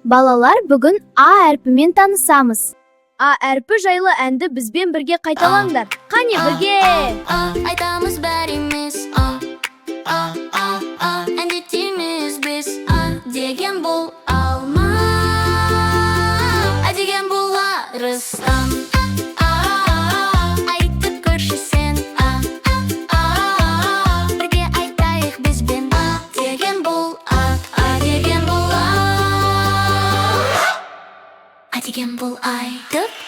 Балалар, бүгін А әрпімен танысамыз. А әрпі жайлы әнді бізбен бірге қайталаңдар. Қане бірге! Айтамыз бәріміз әндетеміз біз деген бұл алма, деген бұл арыстан. Айтып көрші сен бірге айтайық бізбен деген бұл деген бұл деген бұл айтып